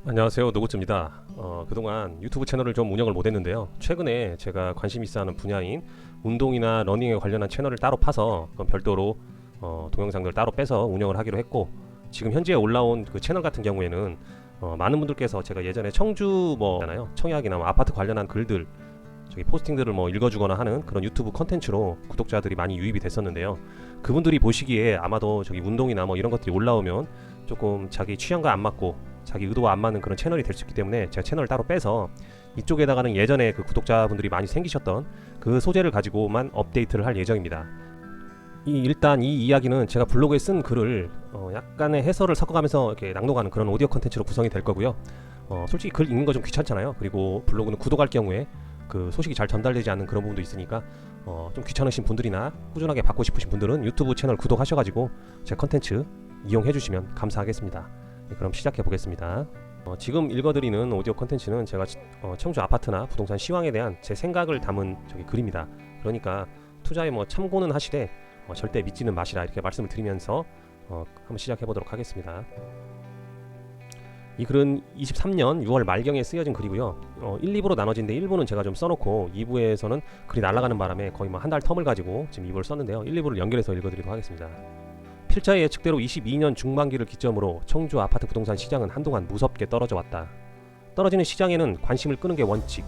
안녕하세요, 노구츠입니다. 그동안 유튜브 채널을 좀 운영을 못했는데요. 최근에 제가 관심 있어 하는 분야인 운동이나 러닝에 관련한 채널을 따로 파서 그건 별도로 동영상들을 따로 빼서 운영을 하기로 했고, 지금 현재 올라온 그 채널 같은 경우에는 많은 분들께서 제가 예전에 청주 잖아요, 청약이나 아파트 관련한 글들, 저기 포스팅들을 읽어주거나 하는 그런 유튜브 컨텐츠로 구독자들이 많이 유입이 됐었는데요. 그분들이 보시기에 아마도 저기 운동이나 이런 것들이 올라오면 조금 자기 취향과 안 맞고 자기 의도와 안 맞는 그런 채널이 될 수 있기 때문에 제가 채널을 따로 빼서 이쪽에다가는 예전에 그 구독자분들이 많이 생기셨던 그 소재를 가지고만 업데이트를 할 예정입니다. 일단 이 이야기는 제가 블로그에 쓴 글을 약간의 해설을 섞어가면서 이렇게 낭독하는 그런 오디오 컨텐츠로 구성이 될 거고요. 솔직히 글 읽는 거 좀 귀찮잖아요. 그리고 블로그는 구독할 경우에 그 소식이 잘 전달되지 않는 그런 부분도 있으니까 좀 귀찮으신 분들이나 꾸준하게 받고 싶으신 분들은 유튜브 채널 구독하셔가지고 제 컨텐츠 이용해 주시면 감사하겠습니다. 네, 그럼 시작해 보겠습니다. 지금 읽어드리는 오디오 컨텐츠는 제가 청주 아파트나 부동산 시황에 대한 제 생각을 담은 글입니다. 그러니까 투자에 참고는 하시되 절대 믿지는 마시라, 이렇게 말씀을 드리면서 한번 시작해 보도록 하겠습니다. 이 글은 23년 6월 말경에 쓰여진 글이고요. 1, 2부로 나눠진데 1부는 제가 좀 써놓고 2부에서는 글이 날아가는 바람에 거의 한 달 텀을 가지고 지금 2부를 썼는데요. 1, 2부를 연결해서 읽어드리도록 하겠습니다. 필자의 예측대로 22년 중반기를 기점으로 청주 아파트 부동산 시장은 한동안 무섭게 떨어져 왔다. 떨어지는 시장에는 관심을 끄는 게 원칙.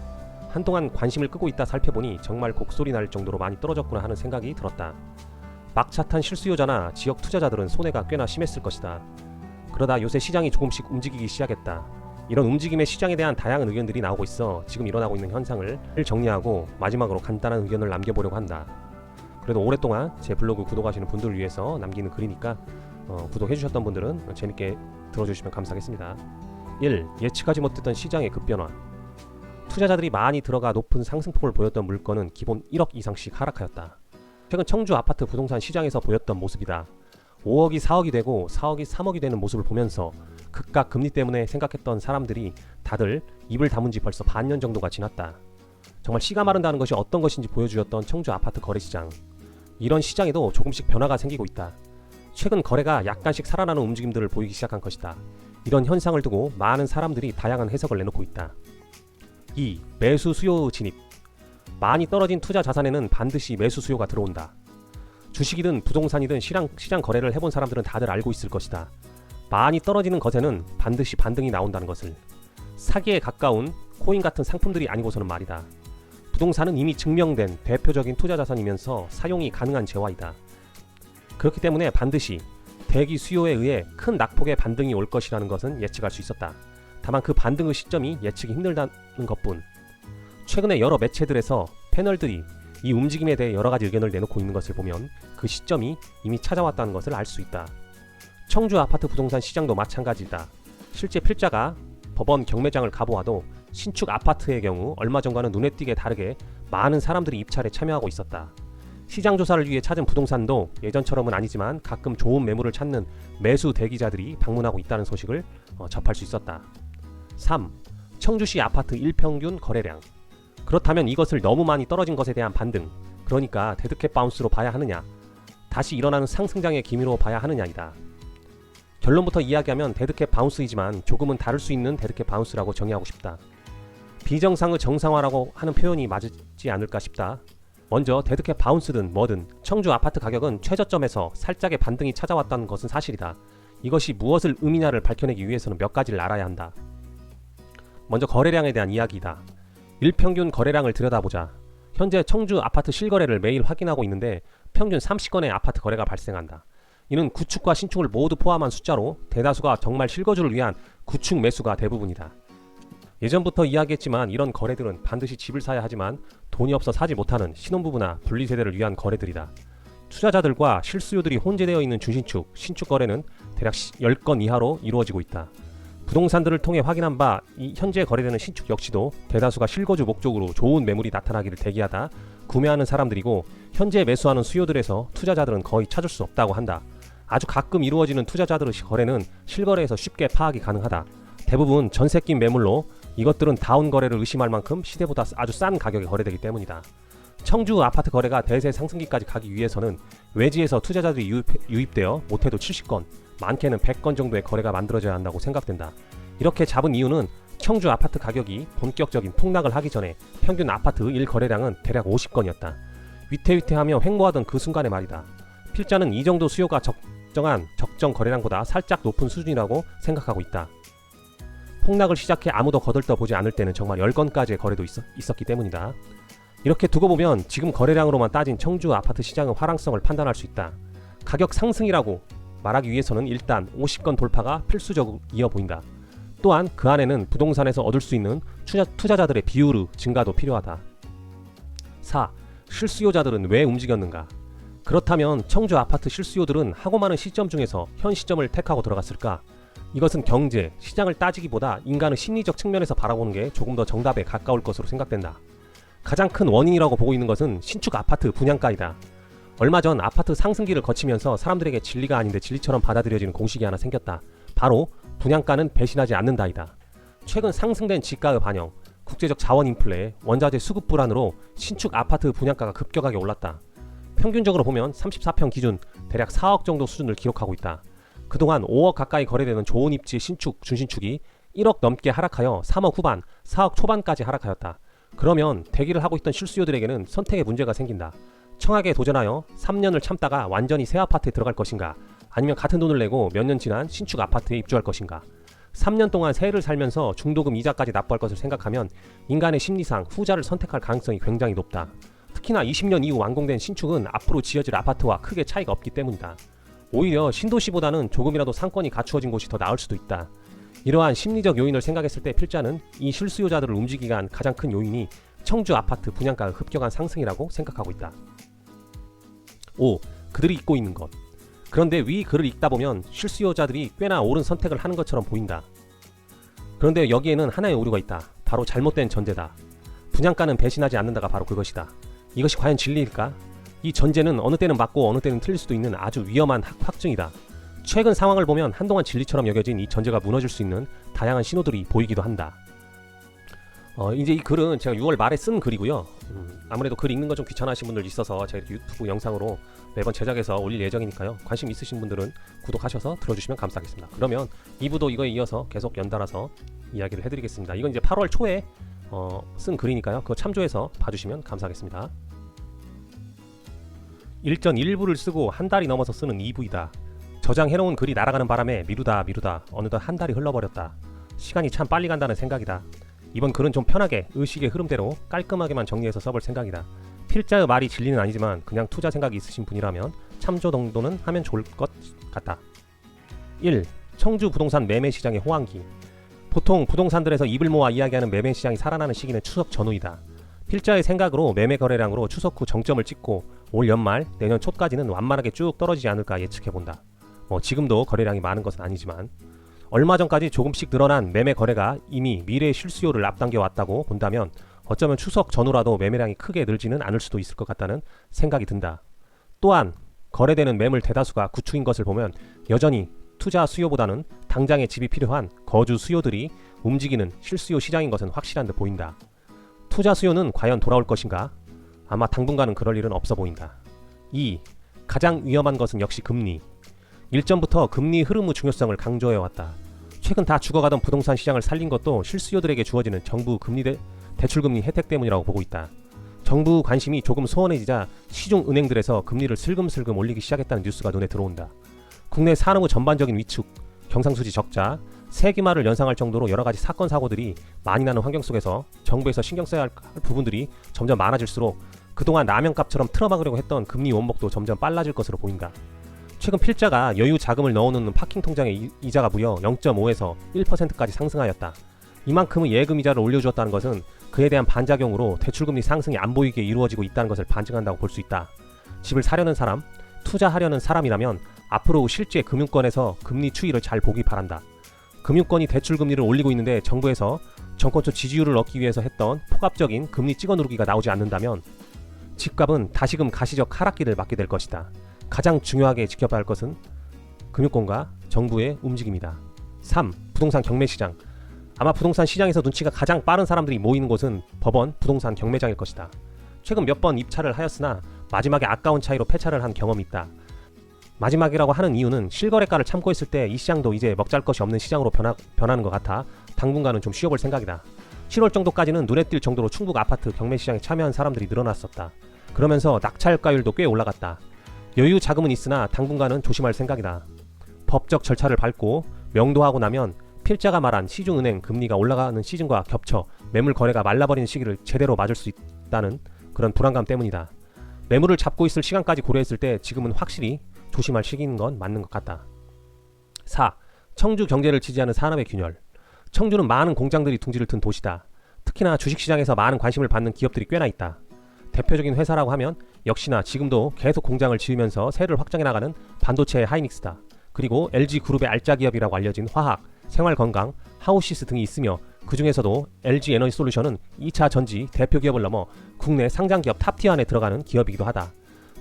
한동안 관심을 끄고 있다 살펴보니 정말 곡소리 날 정도로 많이 떨어졌구나 하는 생각이 들었다. 막차 탄 실수요자나 지역 투자자들은 손해가 꽤나 심했을 것이다. 그러다 요새 시장이 조금씩 움직이기 시작했다. 이런 움직임의 시장에 대한 다양한 의견들이 나오고 있어 지금 일어나고 있는 현상을 정리하고 마지막으로 간단한 의견을 남겨보려고 한다. 그래도 오랫동안 제 블로그 구독하시는 분들을 위해서 남기는 글이니까 구독해주셨던 분들은 재밌게 들어주시면 감사하겠습니다. 1. 예측하지 못했던 시장의 급변화. 투자자들이 많이 들어가 높은 상승폭을 보였던 물건은 기본 1억 이상씩 하락하였다. 최근 청주 아파트 부동산 시장에서 보였던 모습이다. 5억이 4억이 되고 4억이 3억이 되는 모습을 보면서 극각 금리 때문에 생각했던 사람들이 다들 입을 다문 지 벌써 반년 정도가 지났다. 정말 씨가 마른다는 것이 어떤 것인지 보여주었던 청주 아파트 거래시장. 이런 시장에도 조금씩 변화가 생기고 있다. 최근 거래가 약간씩 살아나는 움직임들을 보이기 시작한 것이다. 이런 현상을 두고 많은 사람들이 다양한 해석을 내놓고 있다. 2. 매수 수요 진입. 많이 떨어진 투자 자산에는 반드시 매수 수요가 들어온다. 주식이든 부동산이든 시장 거래를 해본 사람들은 다들 알고 있을 것이다. 많이 떨어지는 것에는 반드시 반등이 나온다는 것을. 사기에 가까운 코인 같은 상품들이 아니고서는 말이다. 부동산은 이미 증명된 대표적인 투자 자산이면서 사용이 가능한 재화이다. 그렇기 때문에 반드시 대기 수요에 의해 큰 낙폭의 반등이 올 것이라는 것은 예측할 수 있었다. 다만 그 반등의 시점이 예측이 힘들다는 것뿐. 최근에 여러 매체들에서 패널들이 이 움직임에 대해 여러 가지 의견을 내놓고 있는 것을 보면 그 시점이 이미 찾아왔다는 것을 알 수 있다. 청주 아파트 부동산 시장도 마찬가지다. 실제 필자가 법원 경매장을 가보아도 신축 아파트의 경우 얼마 전과는 눈에 띄게 다르게 많은 사람들이 입찰에 참여하고 있었다. 시장 조사를 위해 찾은 부동산도 예전처럼은 아니지만 가끔 좋은 매물을 찾는 매수 대기자들이 방문하고 있다는 소식을 접할 수 있었다. 3. 청주시 아파트 일평균 거래량. 그렇다면 이것을 너무 많이 떨어진 것에 대한 반등, 그러니까 데드캣 바운스로 봐야 하느냐, 다시 일어나는 상승장의 기미로 봐야 하느냐이다. 결론부터 이야기하면 데드캣 바운스이지만 조금은 다를 수 있는 데드캣 바운스라고 정의하고 싶다. 비정상의 정상화라고 하는 표현이 맞지 않을까 싶다. 먼저 데드캣 바운스든 뭐든 청주 아파트 가격은 최저점에서 살짝의 반등이 찾아왔다는 것은 사실이다. 이것이 무엇을 의미냐를 밝혀내기 위해서는 몇 가지를 알아야 한다. 먼저 거래량에 대한 이야기이다. 일평균 거래량을 들여다보자. 현재 청주 아파트 실거래를 매일 확인하고 있는데 평균 30건의 아파트 거래가 발생한다. 이는 구축과 신축을 모두 포함한 숫자로 대다수가 정말 실거주를 위한 구축 매수가 대부분이다. 예전부터 이야기했지만 이런 거래들은 반드시 집을 사야 하지만 돈이 없어 사지 못하는 신혼부부나 분리세대를 위한 거래들이다. 투자자들과 실수요들이 혼재되어 있는 준신축, 신축 거래는 대략 10건 이하로 이루어지고 있다. 부동산들을 통해 확인한 바 이 현재 거래되는 신축 역시도 대다수가 실거주 목적으로 좋은 매물이 나타나기를 대기하다 구매하는 사람들이고, 현재 매수하는 수요들에서 투자자들은 거의 찾을 수 없다고 한다. 아주 가끔 이루어지는 투자자들의 거래는 실거래에서 쉽게 파악이 가능하다. 대부분 전세 낀 매물로 이것들은 다운 거래를 의심할 만큼 시대보다 아주 싼 가격에 거래되기 때문이다. 청주 아파트 거래가 대세 상승기까지 가기 위해서는 외지에서 투자자들이 유입되어 못해도 70건, 많게는 100건 정도의 거래가 만들어져야 한다고 생각된다. 이렇게 잡은 이유는 청주 아파트 가격이 본격적인 폭락을 하기 전에 평균 아파트 1거래량은 대략 50건이었다. 위태위태하며 횡보하던 그 순간의 말이다. 필자는 이 정도 수요가 적정 거래량보다 살짝 높은 수준이라고 생각하고 있다. 폭락을 시작해 아무도 거들떠보지 않을 때는 정말 10건까지의 거래도 있었기 때문이다. 이렇게 두고 보면 지금 거래량으로만 따진 청주 아파트 시장의 화랑성을 판단할 수 있다. 가격 상승이라고 말하기 위해서는 일단 50건 돌파가 필수적이어 보인다. 또한 그 안에는 부동산에서 얻을 수 있는 투자자들의 비율의 증가도 필요하다. 4. 실수요자들은 왜 움직였는가? 그렇다면 청주 아파트 실수요들은 하고 많은 시점 중에서 현 시점을 택하고 들어갔을까? 이것은 경제, 시장을 따지기보다 인간의 심리적 측면에서 바라보는 게 조금 더 정답에 가까울 것으로 생각된다. 가장 큰 원인이라고 보고 있는 것은 신축 아파트 분양가이다. 얼마 전 아파트 상승기를 거치면서 사람들에게 진리가 아닌데 진리처럼 받아들여지는 공식이 하나 생겼다. 바로 분양가는 배신하지 않는다이다. 최근 상승된 지가의 반영, 국제적 자원 인플레, 원자재 수급 불안으로 신축 아파트 분양가가 급격하게 올랐다. 평균적으로 보면 34평 기준 대략 4억 정도 수준을 기록하고 있다. 그동안 5억 가까이 거래되는 좋은 입지 신축, 준신축이 1억 넘게 하락하여 3억 후반, 4억 초반까지 하락하였다. 그러면 대기를 하고 있던 실수요들에게는 선택의 문제가 생긴다. 청약에 도전하여 3년을 참다가 완전히 새 아파트에 들어갈 것인가, 아니면 같은 돈을 내고 몇 년 지난 신축 아파트에 입주할 것인가. 3년 동안 세를 살면서 중도금 이자까지 납부할 것을 생각하면 인간의 심리상 후자를 선택할 가능성이 굉장히 높다. 특히나 20년 이후 완공된 신축은 앞으로 지어질 아파트와 크게 차이가 없기 때문이다. 오히려 신도시보다는 조금이라도 상권이 갖추어진 곳이 더 나을 수도 있다. 이러한 심리적 요인을 생각했을 때 필자는 이 실수요자들을 움직이게 한 가장 큰 요인이 청주 아파트 분양가의 급격한 상승이라고 생각하고 있다. 5. 그들이 잊고 있는 것. 그런데 위 글을 읽다 보면 실수요자들이 꽤나 옳은 선택을 하는 것처럼 보인다. 그런데 여기에는 하나의 오류가 있다. 바로 잘못된 전제다. 분양가는 배신하지 않는다가 바로 그것이다. 이것이 과연 진리일까? 이 전제는 어느 때는 맞고 어느 때는 틀릴 수도 있는 아주 위험한 확증이다. 최근 상황을 보면 한동안 진리처럼 여겨진 이 전제가 무너질 수 있는 다양한 신호들이 보이기도 한다. 이제 이 글은 제가 6월 말에 쓴 글이고요. 아무래도 글 읽는 거 좀 귀찮아하신 분들 있어서 제가 유튜브 영상으로 매번 제작해서 올릴 예정이니까요. 관심 있으신 분들은 구독하셔서 들어주시면 감사하겠습니다. 그러면 2부도 이거에 이어서 계속 연달아서 이야기를 해드리겠습니다. 이건 이제 8월 초에 쓴 글이니까요. 그거 참조해서 봐주시면 감사하겠습니다. 일전 1부를 쓰고 한 달이 넘어서 쓰는 2부이다. 저장해놓은 글이 날아가는 바람에 미루다 어느덧 한 달이 흘러버렸다. 시간이 참 빨리 간다는 생각이다. 이번 글은 좀 편하게 의식의 흐름대로 깔끔하게만 정리해서 써볼 생각이다. 필자의 말이 진리는 아니지만 그냥 투자 생각이 있으신 분이라면 참조 정도는 하면 좋을 것 같다. 1. 청주 부동산 매매 시장의 호황기. 보통 부동산들에서 입을 모아 이야기하는 매매 시장이 살아나는 시기는 추석 전후이다. 필자의 생각으로 매매 거래량으로 추석 후 정점을 찍고 올 연말, 내년 초까지는 완만하게 쭉 떨어지지 않을까 예측해본다. 지금도 거래량이 많은 것은 아니지만 얼마 전까지 조금씩 늘어난 매매 거래가 이미 미래의 실수요를 앞당겨 왔다고 본다면 어쩌면 추석 전후라도 매매량이 크게 늘지는 않을 수도 있을 것 같다는 생각이 든다. 또한 거래되는 매물 대다수가 구축인 것을 보면 여전히 투자 수요보다는 당장의 집이 필요한 거주 수요들이 움직이는 실수요 시장인 것은 확실한 듯 보인다. 투자 수요는 과연 돌아올 것인가? 아마 당분간은 그럴 일은 없어 보인다. 2. 가장 위험한 것은 역시 금리. 일전부터 금리 흐름의 중요성을 강조해왔다. 최근 다 죽어가던 부동산 시장을 살린 것도 실수요들에게 주어지는 정부 대출금리 혜택 때문이라고 보고 있다. 정부 관심이 조금 소원해지자 시중 은행들에서 금리를 슬금슬금 올리기 시작했다는 뉴스가 눈에 들어온다. 국내 산업의 전반적인 위축, 경상수지 적자, 세기말을 연상할 정도로 여러가지 사건 사고들이 많이 나는 환경 속에서 정부에서 신경 써야 할 부분들이 점점 많아질수록 그동안 라면값처럼 틀어막으려고 했던 금리 원목도 점점 빨라질 것으로 보인다. 최근 필자가 여유 자금을 넣어놓는 파킹 통장의 이자가 무려 0.5에서 1%까지 상승하였다. 이만큼의 예금 이자를 올려주었다는 것은 그에 대한 반작용으로 대출금리 상승이 안 보이게 이루어지고 있다는 것을 반증한다고 볼 수 있다. 집을 사려는 사람, 투자하려는 사람이라면 앞으로 실제 금융권에서 금리 추이를 잘 보기 바란다. 금융권이 대출금리를 올리고 있는데 정부에서 정권 쪽 지지율을 얻기 위해서 했던 폭압적인 금리 찍어 누르기가 나오지 않는다면 집값은 다시금 가시적 하락기를 맞게 될 것이다. 가장 중요하게 지켜봐야 할 것은 금융권과 정부의 움직임이다. 3. 부동산 경매시장. 아마 부동산 시장에서 눈치가 가장 빠른 사람들이 모이는 곳은 법원 부동산 경매장일 것이다. 최근 몇 번 입찰을 하였으나 마지막에 아까운 차이로 폐차를 한 경험이 있다. 마지막이라고 하는 이유는 실거래가를 참고했을 때 이 시장도 이제 먹잘 것이 없는 시장으로 변하는 것 같아 당분간은 좀 쉬어볼 생각이다. 7월 정도까지는 눈에 띌 정도로 충북 아파트 경매 시장에 참여한 사람들이 늘어났었다. 그러면서 낙찰가율도 꽤 올라갔다. 여유 자금은 있으나 당분간은 조심할 생각이다. 법적 절차를 밟고 명도하고 나면 필자가 말한 시중은행 금리가 올라가는 시즌과 겹쳐 매물 거래가 말라버리는 시기를 제대로 맞을 수 있다는 그런 불안감 때문이다. 매물을 잡고 있을 시간까지 고려했을 때 지금은 확실히 조심할 시기인 건 맞는 것 같다. 4. 청주 경제를 지지하는 산업의 균열. 청주는 많은 공장들이 둥지를 튼 도시다. 특히나 주식시장에서 많은 관심을 받는 기업들이 꽤나 있다. 대표적인 회사라고 하면 역시나 지금도 계속 공장을 지으면서 세를 확장해 나가는 반도체의 하이닉스다. 그리고 LG그룹의 알짜 기업이라고 알려진 화학, 생활건강, 하우시스 등이 있으며 그 중에서도 LG에너지솔루션은 2차 전지 대표 기업을 넘어 국내 상장기업 탑티어 안에 들어가는 기업이기도 하다.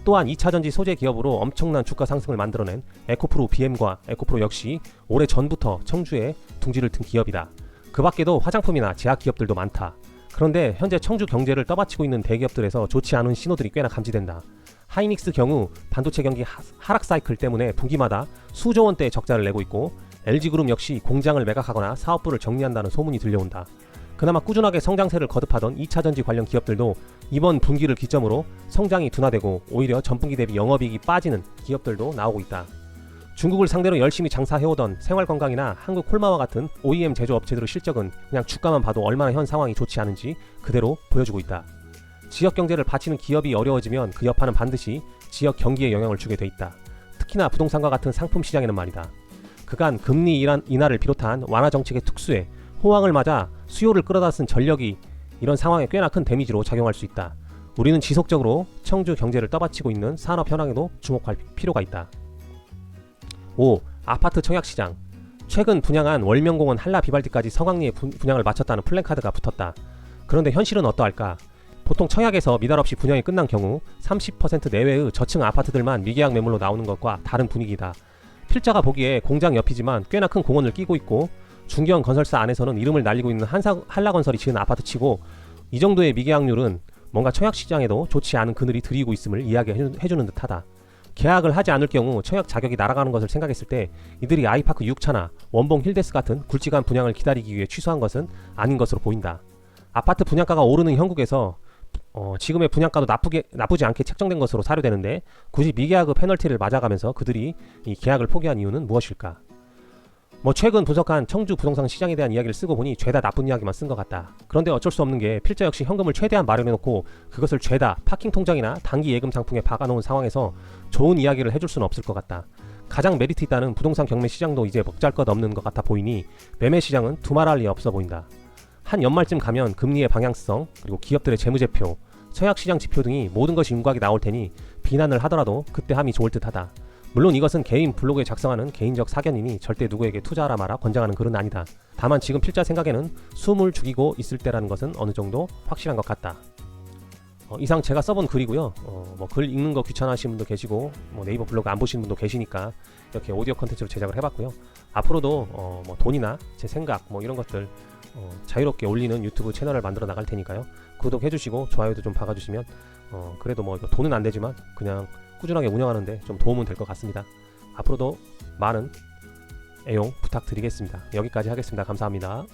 또한 2차 전지 소재 기업으로 엄청난 주가 상승을 만들어낸 에코프로 BM과 에코프로 역시 오래 전부터 청주에 둥지를 튼 기업이다. 그 밖에도 화장품이나 제약 기업들도 많다. 그런데 현재 청주 경제를 떠받치고 있는 대기업들에서 좋지 않은 신호들이 꽤나 감지된다. 하이닉스 경우 반도체 경기 하락 사이클 때문에 분기마다 수조 원대의 적자를 내고 있고 LG그룹 역시 공장을 매각하거나 사업부를 정리한다는 소문이 들려온다. 그나마 꾸준하게 성장세를 거듭하던 2차전지 관련 기업들도 이번 분기를 기점으로 성장이 둔화되고 오히려 전분기 대비 영업이익이 빠지는 기업들도 나오고 있다. 중국을 상대로 열심히 장사해오던 생활건강이나 한국콜마와 같은 OEM 제조업체들의 실적은 그냥 주가만 봐도 얼마나 현 상황이 좋지 않은지 그대로 보여주고 있다. 지역 경제를 바치는 기업이 어려워지면 그 여파는 반드시 지역 경기에 영향을 주게 돼 있다. 특히나 부동산과 같은 상품 시장에는 말이다. 그간 금리 인하를 비롯한 완화 정책의 특수에 호황을 맞아 수요를 끌어다 쓴 전력이 이런 상황에 꽤나 큰 데미지로 작용할 수 있다. 우리는 지속적으로 청주 경제를 떠받치고 있는 산업 현황에도 주목할 필요가 있다. 5. 아파트 청약시장. 최근 분양한 월명공원 한라비발디까지 성황리에 분양을 마쳤다는 플랜카드가 붙었다. 그런데 현실은 어떠할까? 보통 청약에서 미달 없이 분양이 끝난 경우 30% 내외의 저층 아파트들만 미계약 매물로 나오는 것과 다른 분위기다. 필자가 보기에 공장 옆이지만 꽤나 큰 공원을 끼고 있고 중견 건설사 안에서는 이름을 날리고 있는 한라건설이 지은 아파트치고 이 정도의 미계약률은 뭔가 청약시장에도 좋지 않은 그늘이 드리고 있음을 이야기해주는 듯하다. 계약을 하지 않을 경우 청약 자격이 날아가는 것을 생각했을 때 이들이 아이파크 6차나 원봉 힐데스 같은 굵직한 분양을 기다리기 위해 취소한 것은 아닌 것으로 보인다. 아파트 분양가가 오르는 형국에서 지금의 분양가도 나쁘지 않게 책정된 것으로 사료되는데 굳이 미계약의 페널티를 맞아가면서 그들이 이 계약을 포기한 이유는 무엇일까? 최근 분석한 청주 부동산 시장에 대한 이야기를 쓰고 보니 죄다 나쁜 이야기만 쓴 것 같다. 그런데 어쩔 수 없는 게 필자 역시 현금을 최대한 마련해놓고 그것을 죄다 파킹 통장이나 단기 예금 상품에 박아놓은 상황에서 좋은 이야기를 해줄 수는 없을 것 같다. 가장 메리트 있다는 부동산 경매 시장도 이제 먹잘 것 없는 것 같아 보이니 매매 시장은 두말할 리 없어 보인다. 한 연말쯤 가면 금리의 방향성, 그리고 기업들의 재무제표, 청약시장 지표 등이 모든 것이 윤곽이 나올 테니 비난을 하더라도 그때 함이 좋을 듯하다. 물론 이것은 개인 블로그에 작성하는 개인적 사견이니 절대 누구에게 투자하라 마라 권장하는 글은 아니다. 다만 지금 필자 생각에는 숨을 죽이고 있을 때라는 것은 어느 정도 확실한 것 같다. 이상 제가 써본 글이고요. 글 읽는 거 귀찮아하시는 분도 계시고 네이버 블로그 안 보시는 분도 계시니까 이렇게 오디오 컨텐츠로 제작을 해봤고요. 앞으로도 돈이나 제 생각 이런 것들 자유롭게 올리는 유튜브 채널을 만들어 나갈 테니까요. 구독해주시고 좋아요도 좀 박아주시면 그래도 이거 돈은 안 되지만 그냥 꾸준하게 운영하는데 좀 도움은 될 것 같습니다. 앞으로도 많은 애용 부탁드리겠습니다. 여기까지 하겠습니다. 감사합니다.